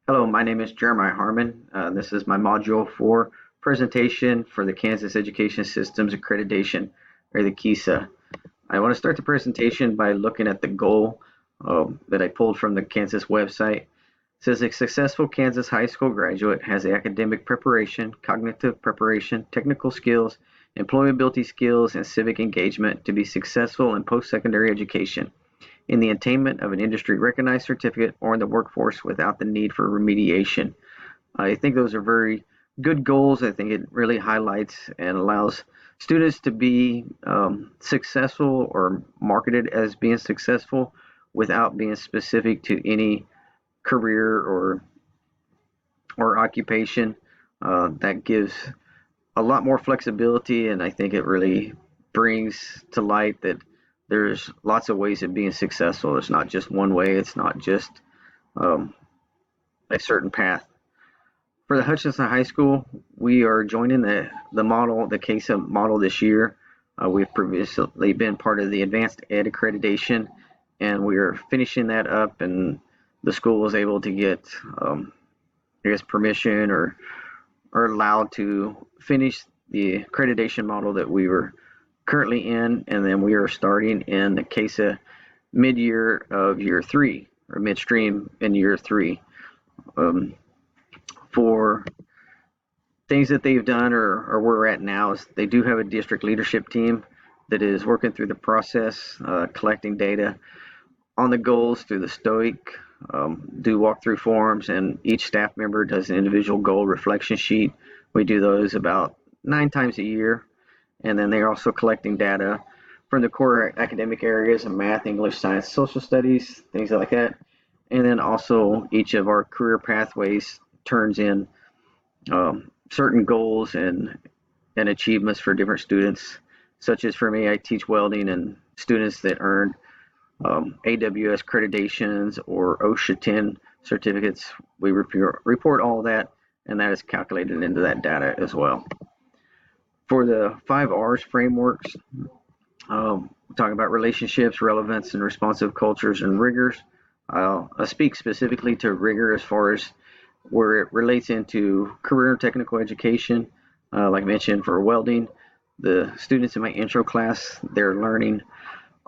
Hello, my name is Jeremiah Harmon. This is my Module 4 presentation for the Kansas Education Systems Accreditation, or the KESA. I want to start the presentation by looking at the goal that I pulled from the Kansas website. It says a successful Kansas high school graduate has the academic preparation, cognitive preparation, technical skills, employability skills, and civic engagement to be successful in post-secondary education in the attainment of an industry recognized certificate or in the workforce without the need for remediation. I think those are very good goals. I think it really highlights and allows students to be successful or marketed as being successful without being specific to any career or occupation. That gives a lot more flexibility, and I think it really brings to light that there's lots of ways of being successful. It's not just one way. It's not just um, a certain path. For the Hutchinson High School, we are joining the model, the KESA model this year. We've previously been part of the Advanced Ed accreditation, and we are finishing that up. And the school was able to get, I guess, permission or allowed to finish the accreditation model that we were currently in, and then we are starting in the KESA mid-year of year 3 or midstream in year 3. For things that they've done or where we're at now is they do have a district leadership team that is working through the process, collecting data on the goals through the STOIC, do walkthrough forums, and each staff member does an individual goal reflection sheet. We do those about 9 times a year. And then they're also collecting data from the core academic areas of math, English, science, social studies, things like that. And then also each of our career pathways turns in certain goals and achievements for different students. Such as for me, I teach welding, and students that earn AWS accreditations or OSHA 10 certificates, we report all that, and that is calculated into that data as well. For the 5 R's frameworks, talking about relationships, relevance, and responsive cultures and rigors. I'll speak specifically to rigor as far as where it relates into career and technical education. Like I mentioned, for welding, the students in my intro class, they're learning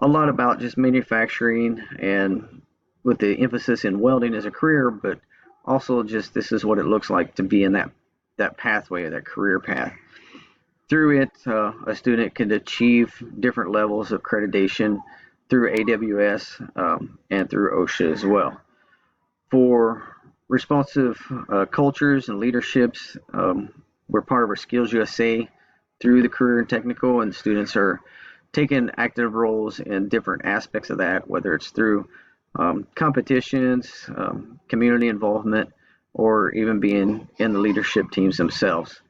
a lot about just manufacturing, and with the emphasis in welding as a career, but also just this is what it looks like to be in that pathway, that career path. Through it, a student can achieve different levels of accreditation through AWS and through OSHA as well. For responsive cultures and leaderships, we're part of our Skills USA through the career and technical, and students are taking active roles in different aspects of that, whether it's through competitions, community involvement, or even being in the leadership teams themselves.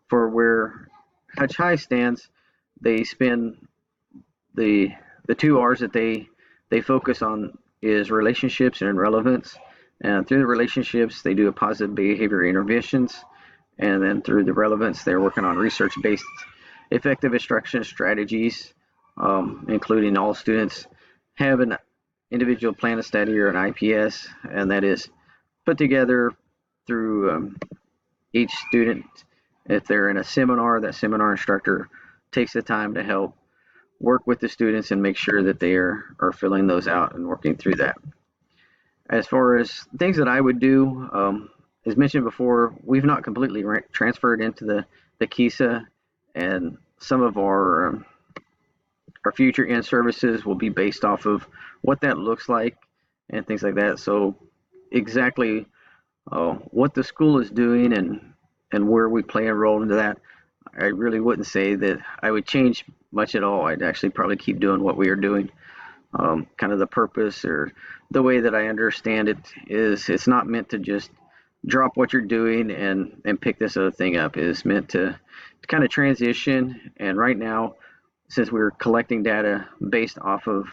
For where Hutch High stands, they spend the 2 R's that they focus on is relationships and relevance. And through the relationships, they do a positive behavior interventions, and then through the relevance, they're working on research-based effective instruction strategies, including all students have an individual plan of study or an IPS, and that is put together through each student. If they're in a seminar, that seminar instructor takes the time to help work with the students and make sure that they are filling those out and working through that. As far as things that I would do, as mentioned before, we've not completely transferred into the KESA, and some of our future in services will be based off of what that looks like and things like that. So exactly what the school is doing and where we play a role into that, I really wouldn't say that I would change much at all. I'd actually probably keep doing what we are doing. Kind of the purpose or the way that I understand it is it's not meant to just drop what you're doing and pick this other thing up. It is meant to kind of transition. And right now, since we're collecting data based off of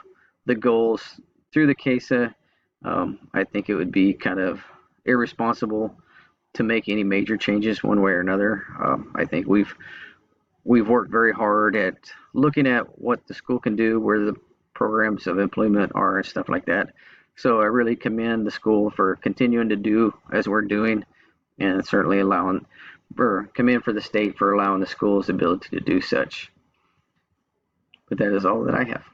the goals through the KESA, I think it would be kind of irresponsible to make any major changes one way or another. I think we've worked very hard at looking at what the school can do, where the programs of employment are and stuff like that. So I really commend the school for continuing to do as we're doing, and certainly commend for the state for allowing the schools the ability to do such. But that is all that I have.